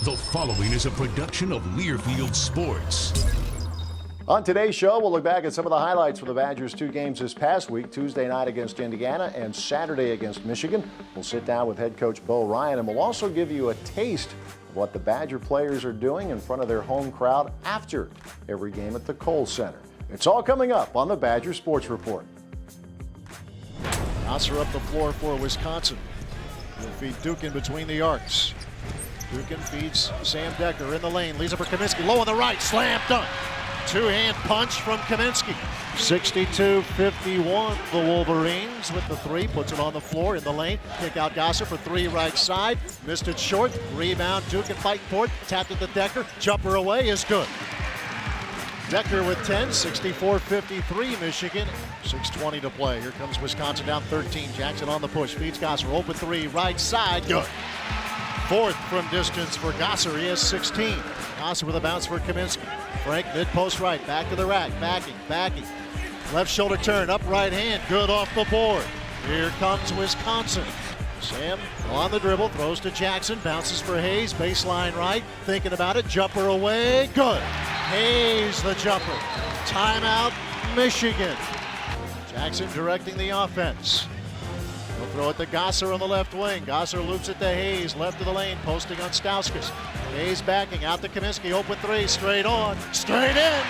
The following is a production of Learfield Sports. On today's show, we'll look back at some of the highlights for the Badgers' 2 games this past week, Tuesday night against Indiana and Saturday against Michigan. We'll sit down with head coach Bo Ryan, and we'll also give you a taste of what the Badger players are doing in front of their home crowd after every game at the Kohl Center. It's all coming up on the Badger Sports Report. Osser up the floor for Wisconsin. He'll feed Dukan between the arcs. Dukan feeds Sam Decker in the lane, leads it for Kaminsky, low on the right, slam dunk. Two-hand punch from Kaminsky. 62-51, the Wolverines with the 3, puts it on the floor in the lane. Kick out Gasser for 3 right side. Missed it short. Rebound, Dukan fighting for it. Tapped it to Decker. Jumper away is good. Decker with 10, 64-53 Michigan. 6:20 to play. Here comes Wisconsin down 13. Jackson on the push. Feeds Gasser. Open 3 right side. Good. 4th from distance for Gasser. He has 16. Gasser with a bounce for Kaminsky. Frank mid-post right, back to the rack, backing. Left shoulder turn, up right hand, good off the board. Here comes Wisconsin. Sam on the dribble, throws to Jackson, bounces for Hayes, baseline right, thinking about it, jumper away, good. Hayes the jumper. Timeout, Michigan. Jackson directing the offense. He'll throw it to Gasser on the left wing. Gasser loops it to Hayes, left of the lane, posting on Stauskas. Hayes backing out to Kaminsky, open 3, straight on, straight in.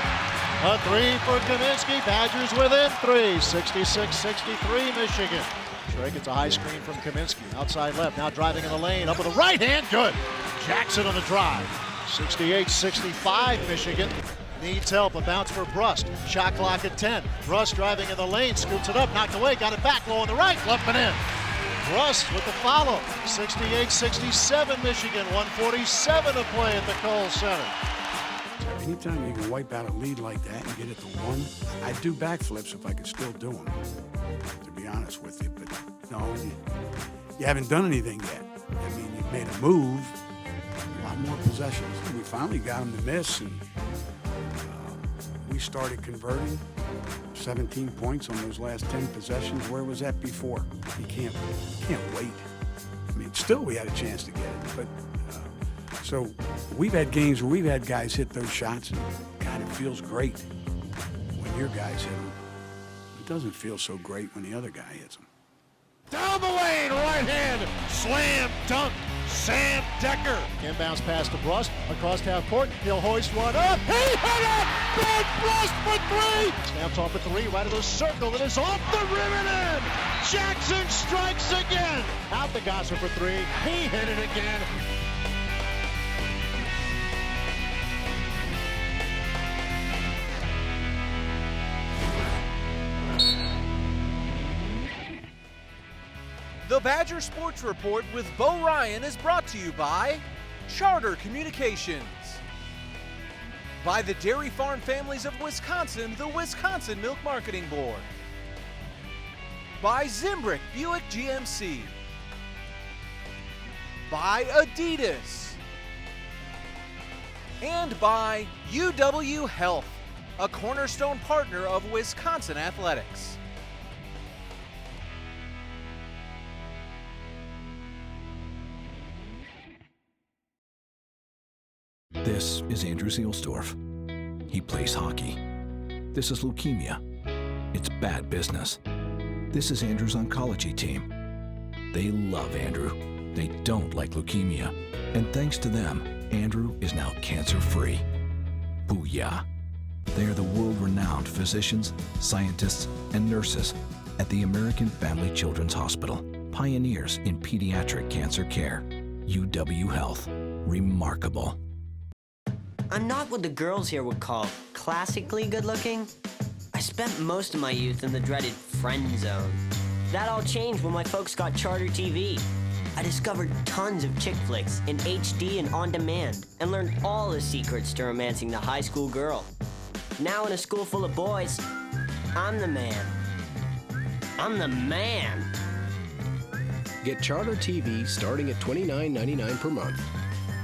A 3 for Kaminsky, Badgers within 3, 66-63 Michigan. Trey gets a high screen from Kaminsky, outside left, now driving in the lane, up with a right hand, good. Jackson on the drive, 68-65 Michigan. Needs help, a bounce for Brust. Shot clock at 10. Brust driving in the lane, scoots it up, knocked away, got it back, low on the right, left and in. Brust with the follow. 68-67 Michigan, 1:47 to play at the Kohl Center. Anytime you can wipe out a lead like that and get it to 1, I'd do backflips if I could still do them, to be honest with you. But no, you haven't done anything yet. I mean, you've made a move, a lot more possessions. We finally got them to miss, and we started converting 17 points on those last 10 possessions. Where was that before? You can't wait. I mean, still we had a chance to get it, but so we've had games where we've had guys hit those shots, and God, it feels great when your guys hit them. It doesn't feel so great when the other guy hits them. Down the lane, right hand, slam dunk, Sam Decker. Inbounds pass to Brust, across half court, he'll hoist one up, he hit it! Big Brust for 3! Snaps off at 3, right of the circle, it is off the rim and in! Jackson strikes again! Out to Gasser for 3, he hit it again. The Badger Sports Report with Bo Ryan is brought to you by Charter Communications, by the Dairy Farm Families of Wisconsin, the Wisconsin Milk Marketing Board, by Zimbrick Buick GMC, by Adidas, and by UW Health, a cornerstone partner of Wisconsin Athletics. This is Andrew Zielsdorf. He plays hockey. This is leukemia. It's bad business. This is Andrew's oncology team. They love Andrew. They don't like leukemia. And thanks to them, Andrew is now cancer-free. Booyah. They are the world-renowned physicians, scientists, and nurses at the American Family Children's Hospital, pioneers in pediatric cancer care. UW Health. Remarkable. I'm not what the girls here would call classically good-looking. I spent most of my youth in the dreaded friend zone. That all changed when my folks got Charter TV. I discovered tons of chick flicks in HD and on demand, and learned all the secrets to romancing the high school girl. Now in a school full of boys, I'm the man. I'm the man. Get Charter TV starting at $29.99 per month.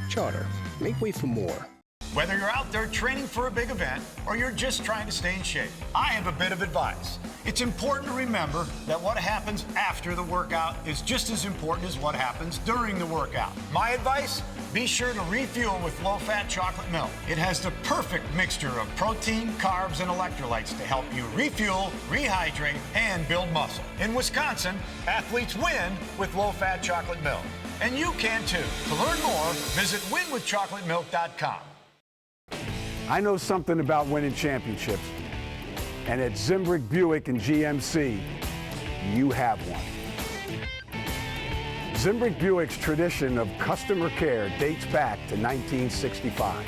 Charter, make way for more. Whether you're out there training for a big event or you're just trying to stay in shape, I have a bit of advice. It's important to remember that what happens after the workout is just as important as what happens during the workout. My advice? be sure to refuel with low-fat chocolate milk. It has the perfect mixture of protein, carbs, and electrolytes to help you refuel, rehydrate, and build muscle. In Wisconsin, athletes win with low-fat chocolate milk. And you can too. To learn more, visit winwithchocolatemilk.com. I know something about winning championships. And at Zimbrick Buick and GMC, you have one. Zimbrick Buick's tradition of customer care dates back to 1965.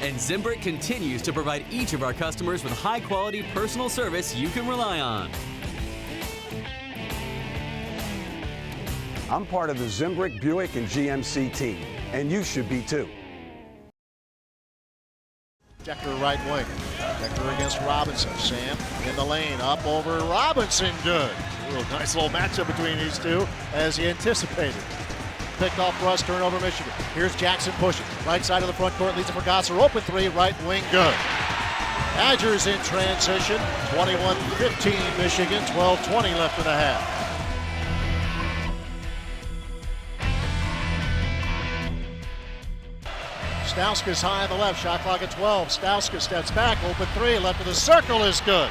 And Zimbrick continues to provide each of our customers with high-quality personal service you can rely on. I'm part of the Zimbrick Buick and GMC team, and you should be too. Decker right wing. Decker against Robinson. Sam in the lane, up over Robinson. Good. Nice little matchup between these two, as he anticipated. Picked off Russ, turnover Michigan. Here's Jackson pushing. Right side of the front court, leads it for Gosser. Open three, right wing, good. Badgers in transition. 21-15 Michigan, 12:20 left in the half. Stauskas high on the left, shot clock at 12. Stauskas steps back, open three, left of the circle is good.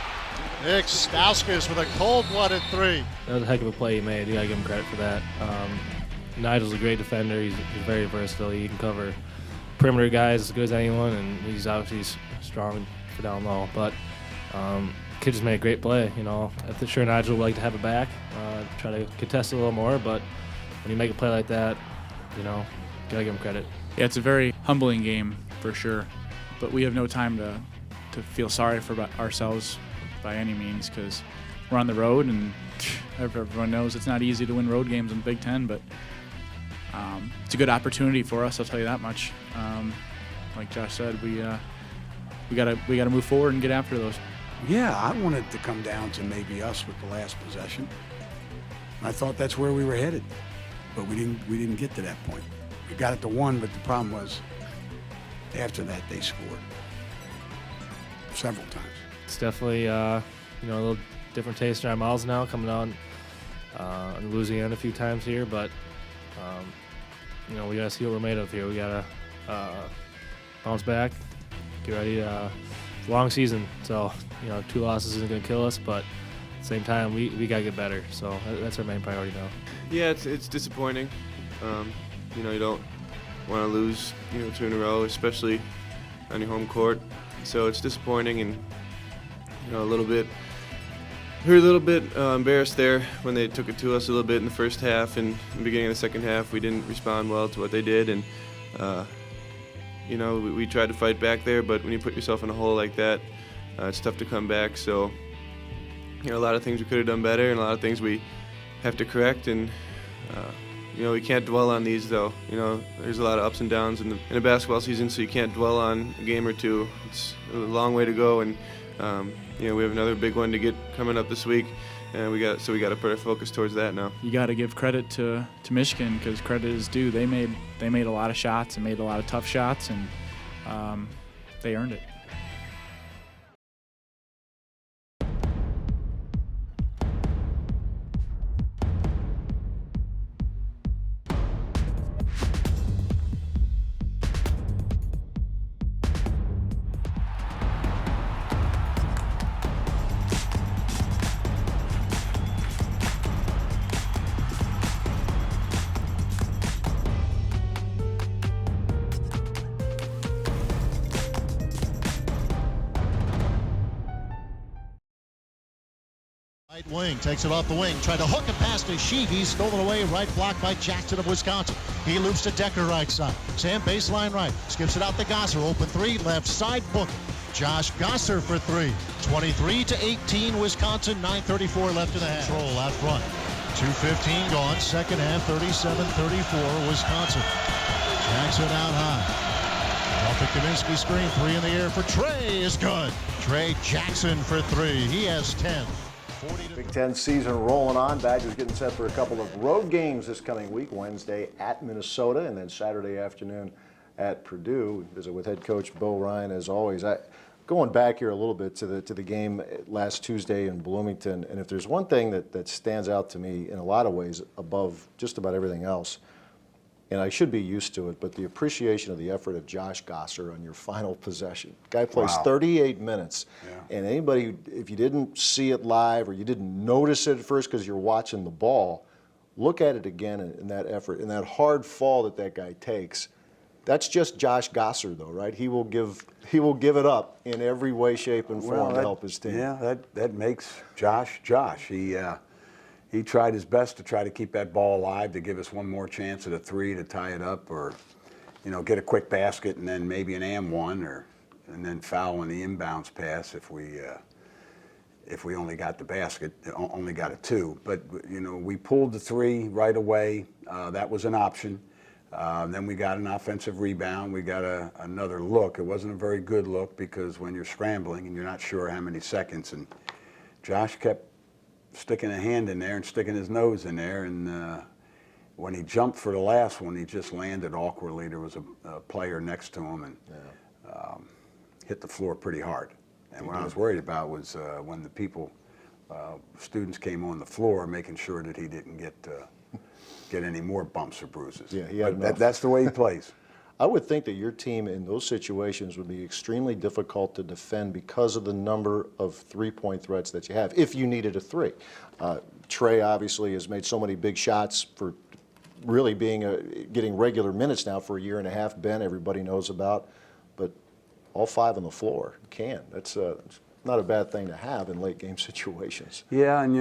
Nick Stauskas with a cold-blooded three. That was a heck of a play he made. You gotta give him credit for that. Nigel's a great defender. He's very versatile. He can cover perimeter guys as good as anyone, and he's obviously strong for down low. But kid just made a great play. You know, I'm sure Nigel would like to have it back, try to contest it a little more. But when you make a play like that, you know, you gotta give him credit. Yeah, it's a very humbling game for sure, but we have no time to feel sorry for ourselves by any means, because we're on the road, and everyone knows it's not easy to win road games in the Big Ten, but it's a good opportunity for us, I'll tell you that much. Like Josh said, we gotta move forward and get after those. Yeah, I wanted to come down to maybe us with the last possession. I thought that's where we were headed, but we didn't get to that point. We got it to 1, but the problem was after that they scored several times. It's definitely a little different taste in our mouths now, coming on and losing a few times here, but we gotta see what we're made of here. We gotta bounce back, get ready. It's a long season, so 2 losses isn't gonna kill us, but at the same time we gotta get better. So that's our main priority now. Yeah, it's disappointing. You don't want to lose 2 in a row, especially on your home court. So it's disappointing, and we were a little bit embarrassed there when they took it to us a little bit in the first half, and in the beginning of the second half we didn't respond well to what they did, and we tried to fight back there, but when you put yourself in a hole like that, it's tough to come back. So a lot of things we could have done better, and a lot of things we have to correct, and we can't dwell on these, though. There's a lot of ups and downs in a basketball season, so you can't dwell on a game or two. It's a long way to go, and we have another big one to get coming up this week, and we got to put our focus towards that now. You got to give credit to Michigan, because credit is due. They made a lot of shots and made a lot of tough shots, and they earned it. Right wing, takes it off the wing, tried to hook it past to Sheevy, stolen away, right block by Jackson of Wisconsin. He loops to Decker right side. Sam baseline right, skips it out to Gosser, open three, left side, book. Josh Gosser for three. 23-18 Wisconsin, 9:34 left in the half. Control out front. 2:15 gone, second half, 37-34 Wisconsin. Jackson out high. Off the Kaminsky screen, three in the air for Trey is good. Trey Jackson for three. He has 10. Big Ten season rolling on. Badgers getting set for a couple of road games this coming week. Wednesday at Minnesota, and then Saturday afternoon at Purdue. Visit with head coach Bo Ryan as always. Going back here a little bit to the game last Tuesday in Bloomington, and if there's one thing that stands out to me in a lot of ways above just about everything else, and I should be used to it, but the appreciation of the effort of Josh Gosser on your final possession. Guy plays 38 minutes, and anybody, if you didn't see it live or you didn't notice it at first because you're watching the ball, look at it again in that effort, and that hard fall that guy takes. That's just Josh Gosser, though, right? He will give it up in every way, shape, and form to help his team. Yeah, that makes Josh Josh. He tried his best to try to keep that ball alive, to give us one more chance at a 3 to tie it up, or get a quick basket and then maybe an and one, and then foul on the inbounds pass if we only got the basket, only got a 2. But we pulled the 3 right away. That was an option. Then we got an offensive rebound. We got another look. It wasn't a very good look because when you're scrambling and you're not sure how many seconds, and Josh kept sticking a hand in there and sticking his nose in there, and when he jumped for the last one, he just landed awkwardly. There was a player next to him and hit the floor pretty hard. And what I was worried about was when the students came on the floor, making sure that he didn't get any more bumps or bruises. Yeah, he had that's the way he plays. I would think that your team in those situations would be extremely difficult to defend because of the number of three-point threats that you have, if you needed a 3. Trey obviously has made so many big shots for really getting regular minutes now for a year and a half. Ben, everybody knows about, but all 5 on the floor can. That's not a bad thing to have in late game situations. Yeah, and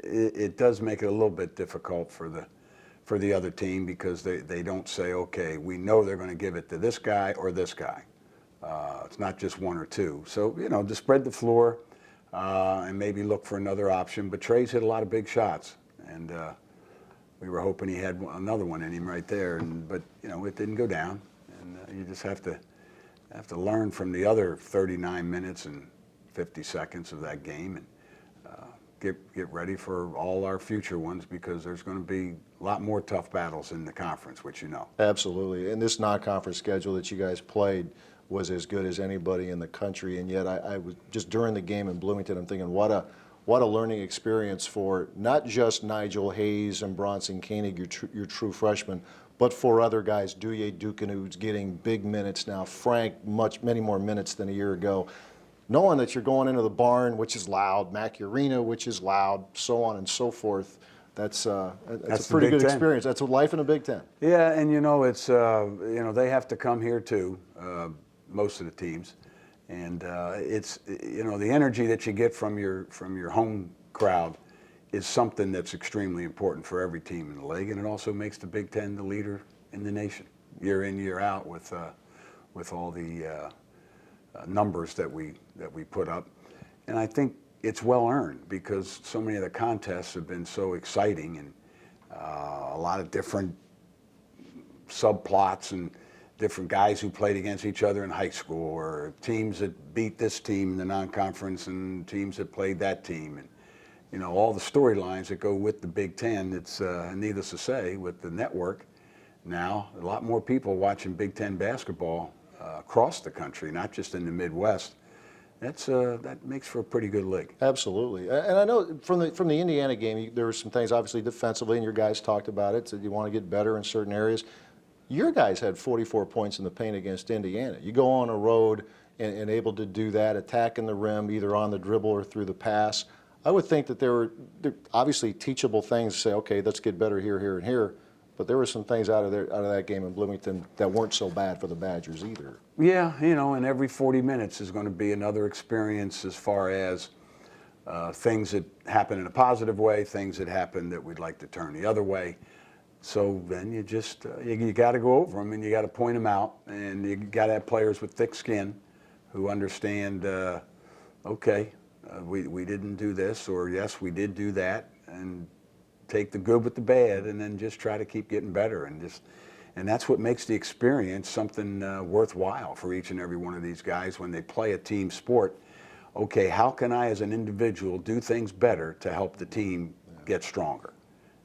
it does make it a little bit difficult for the other team because they don't say, okay, we know they're going to give it to this guy or this guy. It's not just 1 or 2. So, to spread the floor and maybe look for another option. But Trey's hit a lot of big shots, and we were hoping he had another one in him right there. But it didn't go down, and you just have to learn from the other 39 minutes and 50 seconds of that game, and get ready for all our future ones, because there's going to be a lot more tough battles in the conference, which Absolutely. And this non-conference schedule that you guys played was as good as anybody in the country, and yet I was just during the game in Bloomington, I'm thinking what a learning experience for not just Nigel Hayes and Bronson Koenig, your true freshmen, but for other guys, Duje Dukan, who's getting big minutes now, Frank, many more minutes than a year ago. Knowing that you're going into the barn, which is loud, Mac Arena, which is loud, so on and so forth, that's a pretty good experience. That's life in a Big Ten. Yeah, and it's they have to come here too, most of the teams, and it's the energy that you get from your home crowd is something that's extremely important for every team in the league, and it also makes the Big Ten the leader in the nation, year in, year out, with all the numbers that we put up. And I think it's well earned because so many of the contests have been so exciting, and a lot of different subplots and different guys who played against each other in high school, or teams that beat this team in the non-conference and teams that played that team, and all the storylines that go with the Big Ten. It's needless to say, with the network now, a lot more people watching Big Ten basketball across the country, not just in the Midwest. That makes for a pretty good league. Absolutely. And I know from the Indiana game, there were some things obviously defensively, and your guys talked about it, that you want to get better in certain areas. Your guys had 44 points in the paint against Indiana. You go on a road and able to do that, attacking the rim either on the dribble or through the pass. I would think that there were obviously teachable things to say, okay, let's get better here, here, and here. But there were some things out of that game in Bloomington that weren't so bad for the Badgers either. Yeah, and every 40 minutes is going to be another experience as far as things that happen in a positive way, things that happen that we'd like to turn the other way. So then you just you got to go over them, and you got to point them out, and you got to have players with thick skin who understand. Okay, we didn't do this, or yes, we did do that, and take the good with the bad, and then just try to keep getting better, and that's what makes the experience something worthwhile for each and every one of these guys when they play a team sport. Okay, how can I as an individual do things better to help the team get stronger?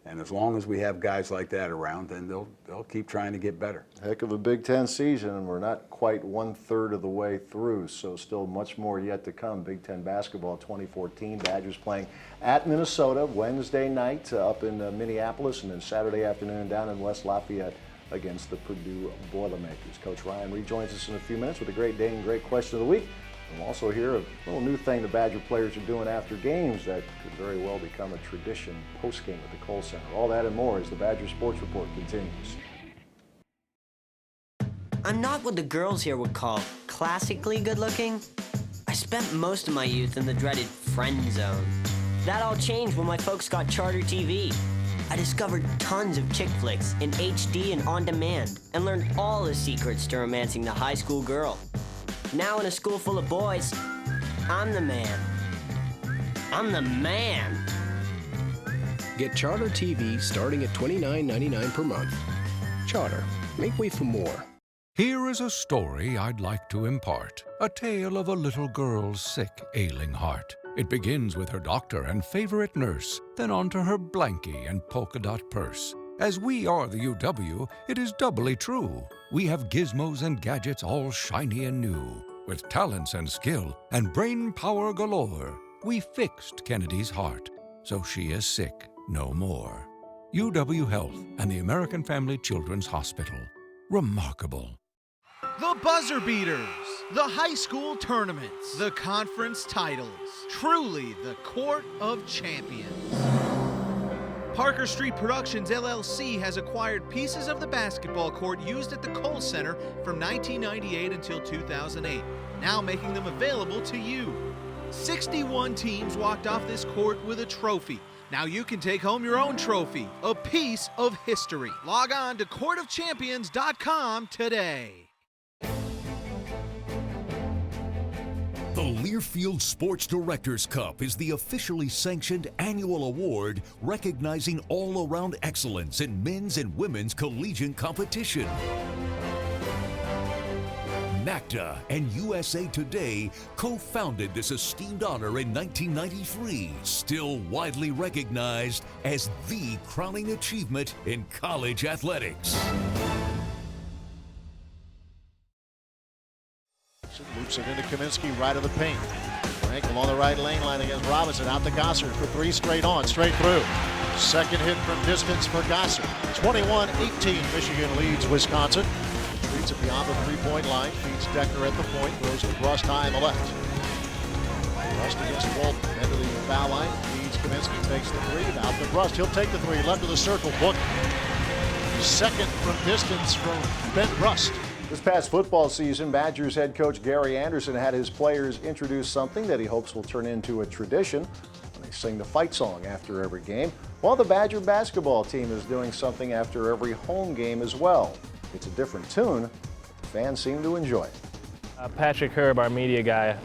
And as long as we have guys like that around, then they'll keep trying to get better. Heck of a Big Ten season, and we're not quite 1/3 of the way through, so still much more yet to come. Big Ten basketball 2014, Badgers playing at Minnesota Wednesday night up in Minneapolis, and then Saturday afternoon down in West Lafayette against the Purdue Boilermakers. Coach Ryan rejoins us in a few minutes with a great day and great question of the week. And we'll also hear a little new thing the Badger players are doing after games that could very well become a tradition post-game at the Kohl Center. All that and more as the Badger Sports Report continues. I'm not what the girls here would call classically good looking. I spent most of my youth in the dreaded friend zone. That all changed when my folks got Charter TV. I discovered tons of chick flicks in HD and on demand and learned all the secrets to romancing the high school girl. Now in a school full of boys, I'm the man. I'm the man. Get Charter TV starting at $29.99 per month. Charter, make way for more. Here is a story I'd like to impart, a tale of a little girl's sick, ailing heart. It begins with her doctor and favorite nurse, then on to her blankie and polka dot purse. As we are the UW, it is doubly true. We have gizmos and gadgets all shiny and new. With talents and skill and brain power galore, we fixed Kennedy's heart, so she is sick no more. UW Health and the American Family Children's Hospital. Remarkable. The buzzer beaters, the high school tournaments, the conference titles. Truly the court of champions. Parker Street Productions, LLC has acquired pieces of the basketball court used at the Kohl Center from 1998 until 2008, now making them available to you. 61 teams walked off this court with a trophy. Now you can take home your own trophy, a piece of history. Log on to courtofchampions.com today. The Learfield Sports Directors Cup is the officially sanctioned annual award recognizing all-around excellence in men's and women's collegiate competition. NACDA and USA Today co-founded this esteemed honor in 1993, still widely recognized as the crowning achievement in college athletics. Loops it into Kaminsky, right of the paint. Frank along the right lane line against Robinson. Out to Gossard for three straight on, straight through. Second hit from distance for Gossard. 21-18, Michigan leads Wisconsin. Retreats it beyond the three-point line. Feeds Decker at the point. Throws to Brust high on the left. Brust against Walton. End of the foul line. Feeds Kaminsky. Takes the three. Out to Brust. He'll take the three. Left of the circle. Book. Second from distance from Ben Brust. This past football season, Badgers head coach Gary Anderson had his players introduce something that he hopes will turn into a tradition when they sing the fight song after every game. Well, the Badger basketball team is doing something after every home game as well. It's a different tune. Fans seem to enjoy it. Patrick Herb, our media guy,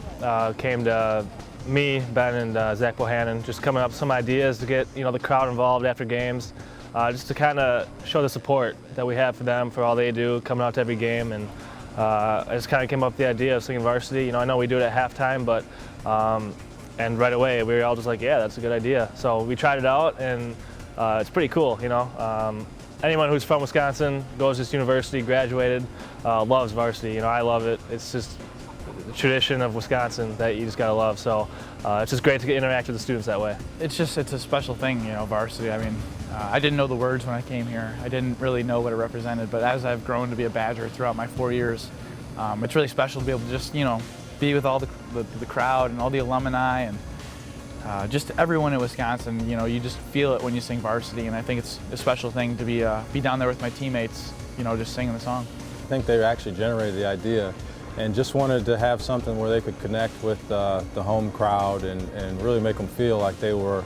came to me, Ben, and Zach Bohannon, just coming up with some ideas to get the crowd involved after games. Just to kind of show the support that we have for them, for all they do, coming out to every game. And I just kind of came up with the idea of singing Varsity. I know we do it at halftime, but and right away we were all just like, yeah, that's a good idea. So we tried it out, and it's pretty cool. Anyone who's from Wisconsin, goes to this university, graduated, loves Varsity. I love it. It's just the tradition of Wisconsin that you just gotta love. So it's just great to interact with the students that way. It's a special thing, Varsity. I mean, I didn't know the words when I came here. I didn't really know what it represented, but as I've grown to be a Badger throughout my 4 years, it's really special to be able to just, be with all the crowd and all the alumni and just everyone in Wisconsin. You just feel it when you sing Varsity, and I think it's a special thing to be down there with my teammates, just singing the song. I think they actually generated the idea and just wanted to have something where they could connect with the home crowd and really make them feel like they were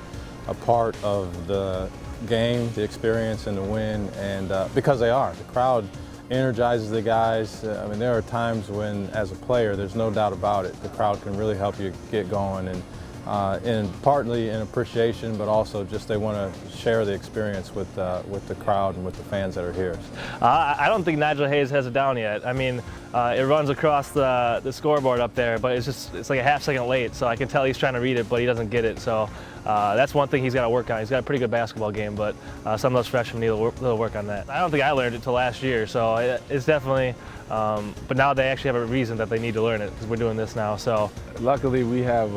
a part of the game, the experience, and the win, and because they are. The crowd energizes the guys. There are times when, as a player, there's no doubt about it, the crowd can really help you get going, and and partly in appreciation, but also just they want to share the experience with the crowd and with the fans that are here. I don't think Nigel Hayes has it down yet. I mean, it runs across the scoreboard up there, but it's like a half second late, so I can tell he's trying to read it, but he doesn't get it. So that's one thing he's got to work on. He's got a pretty good basketball game, but some of those freshmen need a little work on that. I don't think I learned it till last year, so it's definitely. But now they actually have a reason that they need to learn it because we're doing this now. So luckily we have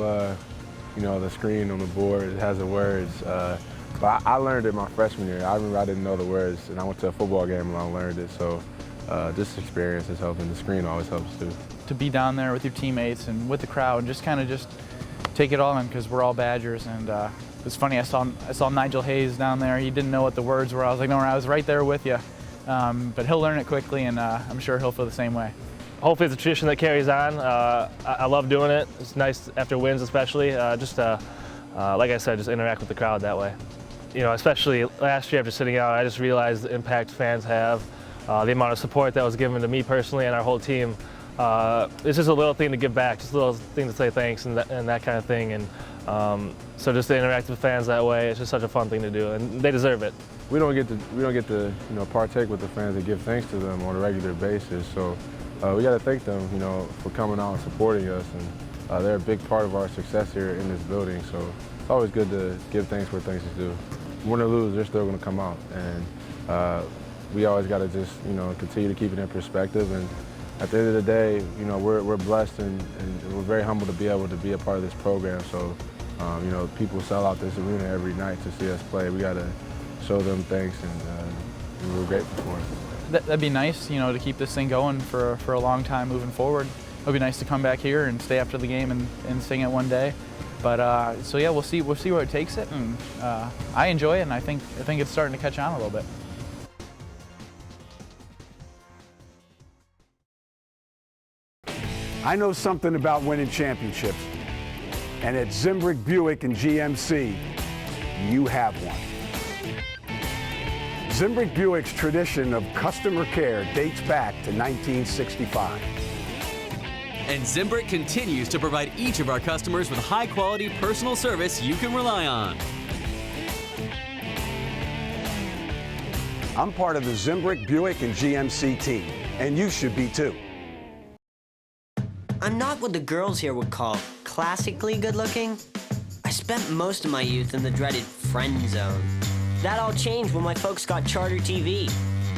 you know, the screen on the board. It has the words. But I learned it my freshman year. I remember I didn't know the words, and I went to a football game and I learned it. So this experience is helping. The screen always helps too. To be down there with your teammates and with the crowd, just kind of just take it all in because we're all Badgers. And it's funny, I saw Nigel Hayes down there. He didn't know what the words were. I was like, no, I was right there with you. But he'll learn it quickly, and I'm sure he'll feel the same way. Hopefully it's a tradition that carries on. I love doing it. It's nice after wins especially, like I said, just interact with the crowd that way. You know, especially last year after sitting out, I just realized the impact fans have, the amount of support that was given to me personally and our whole team. It's just a little thing to give back, just a little thing to say thanks and that kind of thing. And so just to interact with fans that way, it's just such a fun thing to do, and they deserve it. We don't get to you know, partake with the fans and give thanks to them on a regular basis. So we got to thank them, you know, for coming out and supporting us, and they're a big part of our success here in this building. So it's always good to give thanks where thanks is due. Win or lose, they're still going to come out, and we always got to just, you know, continue to keep it in perspective. And at the end of the day, you know, we're blessed and we're very humble to be able to be a part of this program. So you know, people sell out this arena every night to see us play. We got to show them thanks, and we're grateful for it. That'd be nice, you know, to keep this thing going for a long time moving forward. It'll be nice to come back here and stay after the game and sing it one day. But so yeah, we'll see where it takes it, and I enjoy it, and I think it's starting to catch on a little bit. I know something about winning championships, and at Zimbrick Buick and GMC, you have one. Zimbrick Buick's tradition of customer care dates back to 1965. And Zimbrick continues to provide each of our customers with high-quality personal service you can rely on. I'm part of the Zimbrick Buick and GMC team, and you should be too. I'm not what the girls here would call classically good-looking. I spent most of my youth in the dreaded friend zone. That all changed when my folks got Charter TV.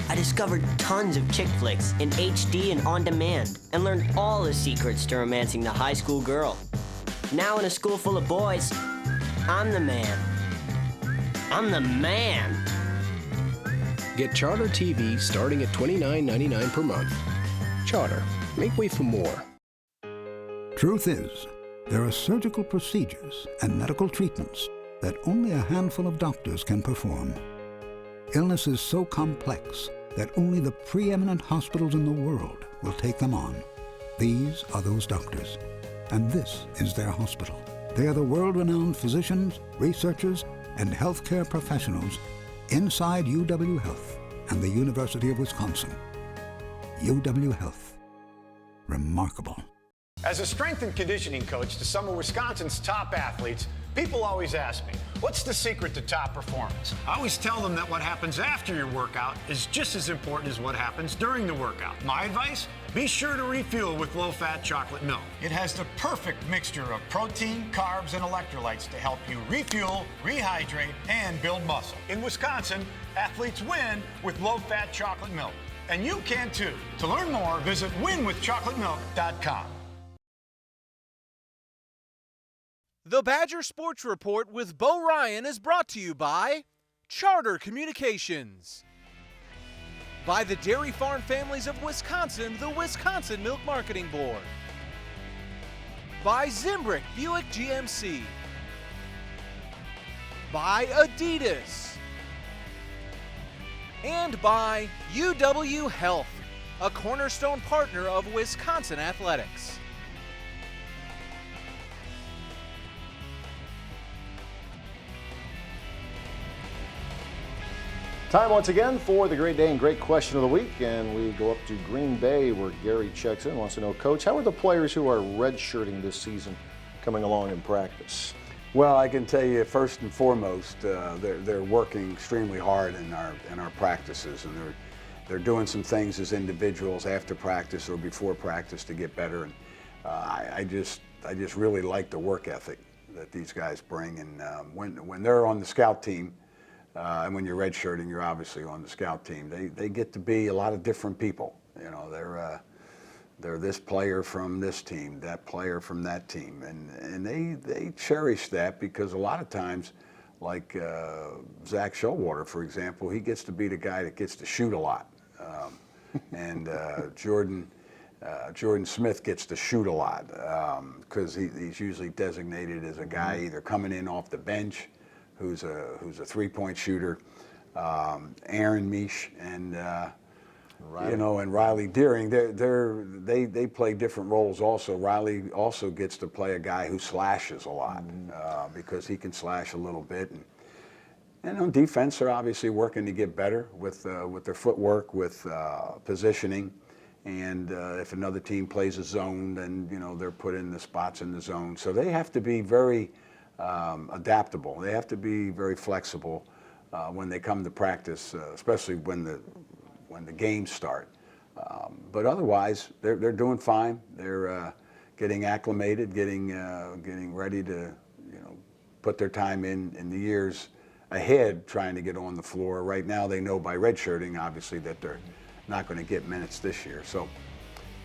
I discovered tons of chick flicks in HD and on demand, and learned all the secrets to romancing the high school girl. Now in a school full of boys, I'm the man. I'm the man. Get Charter TV starting at $29.99 per month. Charter, make way for more. Truth is, there are surgical procedures and medical treatments that only a handful of doctors can perform. Illnesses so complex that only the preeminent hospitals in the world will take them on. These are those doctors, and this is their hospital. They are the world-renowned physicians, researchers, and healthcare professionals inside UW Health and the University of Wisconsin. UW Health. Remarkable. As a strength and conditioning coach to some of Wisconsin's top athletes, people always ask me, what's the secret to top performance? I always tell them that what happens after your workout is just as important as what happens during the workout. My advice? Be sure to refuel with low-fat chocolate milk. It has the perfect mixture of protein, carbs, and electrolytes to help you refuel, rehydrate, and build muscle. In Wisconsin, athletes win with low-fat chocolate milk. And you can too. To learn more, visit winwithchocolatemilk.com. The Badger Sports Report with Bo Ryan is brought to you by Charter Communications, by the Dairy Farm Families of Wisconsin, the Wisconsin Milk Marketing Board, by Zimbrick Buick GMC, by Adidas, and by UW Health, a cornerstone partner of Wisconsin athletics. Time once again for the Great Day and Great Question of the Week, and we go up to Green Bay where Gary checks in, wants to know, Coach, how are the players who are redshirting this season coming along in practice? Well, I can tell you first and foremost, they're working extremely hard in our practices, and they're doing some things as individuals after practice or before practice to get better. And I just really like the work ethic that these guys bring. And when they're on the scout team, and when you're redshirting, you're obviously on the scout team. They get to be a lot of different people. You know, they're this player from this team, that player from that team, and they cherish that, because a lot of times, like Zach Showalter, for example, he gets to be the guy that gets to shoot a lot, and Jordan Smith gets to shoot a lot, because he's usually designated as a guy either coming in off the bench, who's a 3-point shooter, Aaron Meesh, and you know, and Riley Deering, they play different roles also. Riley also gets to play a guy who slashes a lot, because he can slash a little bit. And on defense, they're obviously working to get better with their footwork, with positioning. And if another team plays a zone, then, you know, they're put in the spots in the zone. So they have to be very adaptable. They have to be very flexible when they come to practice, especially when the games start. But otherwise, they're doing fine. They're getting acclimated, getting ready to, you know, put their time in the years ahead, trying to get on the floor. Right now, they know by redshirting, obviously, that they're not going to get minutes this year. So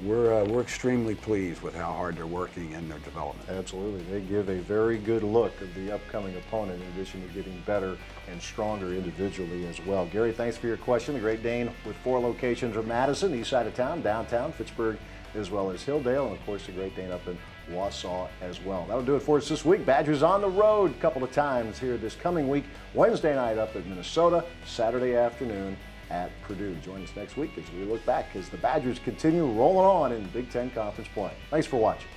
we're extremely pleased with how hard they're working in their development. Absolutely. They give a very good look of the upcoming opponent, in addition to getting better and stronger individually as well. Gary, thanks for your question. The Great Dane with 4 locations of Madison, east side of town, downtown, Fitchburg, as well as Hilldale, and of course the Great Dane up in Wausau as well. That'll do it for us this week. Badgers on the road a couple of times here this coming week. Wednesday night up at Minnesota, Saturday afternoon at Purdue. Join us next week as we look back as the Badgers continue rolling on in Big Ten Conference play. Thanks for watching.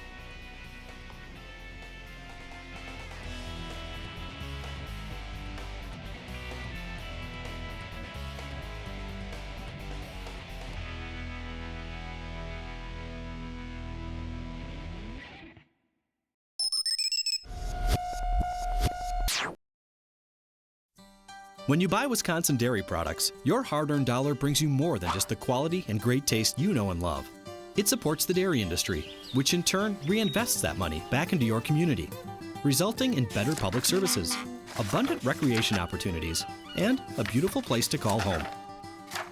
When you buy Wisconsin dairy products, your hard-earned dollar brings you more than just the quality and great taste you know and love. It supports the dairy industry, which in turn reinvests that money back into your community, resulting in better public services, abundant recreation opportunities, and a beautiful place to call home.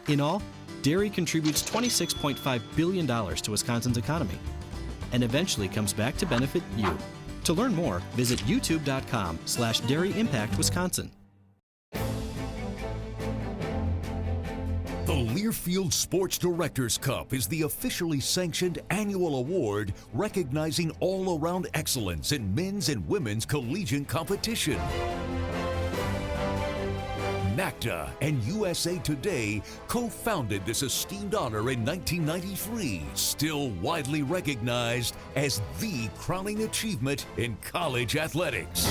In all, dairy contributes $26.5 billion to Wisconsin's economy, and eventually comes back to benefit you. To learn more, visit youtube.com/dairyimpactwisconsin. The Learfield Sports Directors Cup is the officially sanctioned annual award recognizing all-around excellence in men's and women's collegiate competition. NACDA and USA Today co-founded this esteemed honor in 1993, still widely recognized as the crowning achievement in college athletics.